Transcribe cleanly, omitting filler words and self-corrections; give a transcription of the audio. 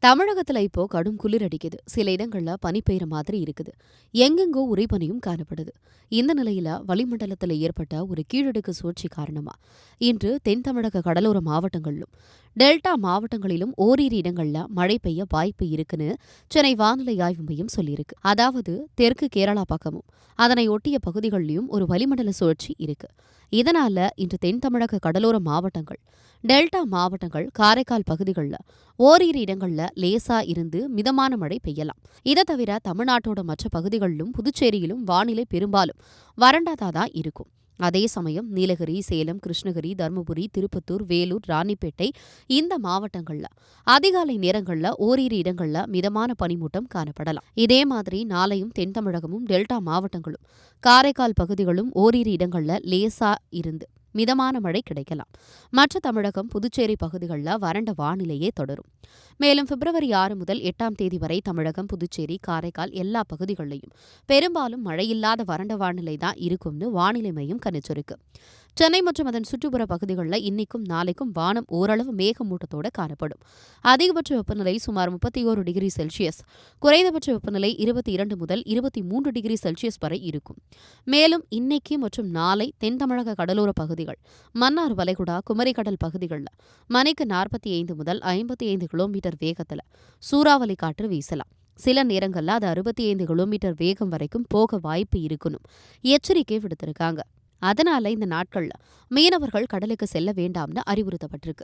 தமிழகத்துல இப்போ கடும் குளிர் அடிக்குது. சில இடங்கள்ல பனி பெய்யுற மாதிரி இருக்குது. எங்கெங்கோ உறைபனியும் காணப்படுது. இந்த நிலையில வளிமண்டலத்துல ஏற்பட்ட ஒரு கீழடுக்கு சுழற்சி காரணமா இன்று தென் தமிழக கடலோர மாவட்டங்களிலும் டெல்டா மாவட்டங்களிலும் ஓரிரு இடங்கள்ல மழை பெய்ய வாய்ப்பு இருக்குன்னு சென்னை வானிலை ஆய்வு மையம் சொல்லியிருக்கு. அதாவது தெற்கு கேரளா பக்கமும் அதனை ஒட்டிய பகுதிகளிலும் ஒரு வளிமண்டல சுழற்சி இருக்கு. இதனால இன்று தென் தமிழக கடலோர மாவட்டங்கள், டெல்டா மாவட்டங்கள், காரைக்கால் பகுதிகளில் ஓரிரு இடங்கள்ல லேசா இருந்து மிதமான மழை பெய்யலாம். இதை தவிர தமிழ்நாட்டோட மற்ற பகுதிகளிலும் புதுச்சேரியிலும் வானிலை பெரும்பாலும் வறண்டதாதான் இருக்கும். அதே சமயம் நீலகிரி, சேலம், கிருஷ்ணகிரி, தருமபுரி, திருப்பத்தூர், வேலூர், ராணிப்பேட்டை இந்த மாவட்டங்கள்ல அதிகாலை நேரங்கள்ல ஓரிரு இடங்கள்ல மிதமான பனிமூட்டம் காணப்படலாம். இதே மாதிரி நாளையும் தென் தமிழகமும் டெல்டா மாவட்டங்களும் காரைக்கால் பகுதிகளும் ஓரிரு இடங்கள்ல லேசா இருந்து மிதமான மழை கிடைக்கலாம். மற்ற தமிழகம், புதுச்சேரி பகுதிகளில் வறண்ட வானிலையே தொடரும். மேலும் பிப்ரவரி 6 முதல் 8ஆம் தேதி வரை தமிழகம், புதுச்சேரி, காரைக்கால் எல்லா பகுதிகளிலும் பெரும்பாலும் மழையில்லாத வறண்ட வானிலை தான் இருக்கும்னு வானிலை மையம் கணிச்சிருக்கு. சென்னை மற்றும் அதன் சுற்றுப்புற பகுதிகளில் இன்னைக்கும் நாளைக்கும் வானம் ஓரளவு மேகமூட்டத்தோடு காணப்படும். அதிகபட்ச வெப்பநிலை சுமார் 31 டிகிரி செல்சியஸ், குறைந்தபட்ச வெப்பநிலை 22 முதல் 23 டிகிரி செல்சியஸ் வரை இருக்கும். மேலும் இன்னைக்கு மற்றும் நாளை தென் தமிழக கடலோர பகுதிகள், மன்னார் வளைகுடா, குமரிக்கடல் பகுதிகளில் மணிக்கு 45 முதல் 55 கிலோமீட்டர் வேகத்தில் சூறாவளி காற்று வீசலாம். சில நேரங்களில் அது 65 கிலோமீட்டர் வேகம் வரைக்கும் போக வாய்ப்பு இருக்குன்னு எச்சரிக்கை விடுத்திருக்காங்க. அதனால இந்த நாட்கள்ல மீனவர்கள் கடலுக்கு செல்ல வேண்டாம்னு அறிவுறுத்தப்பட்டிருக்கு.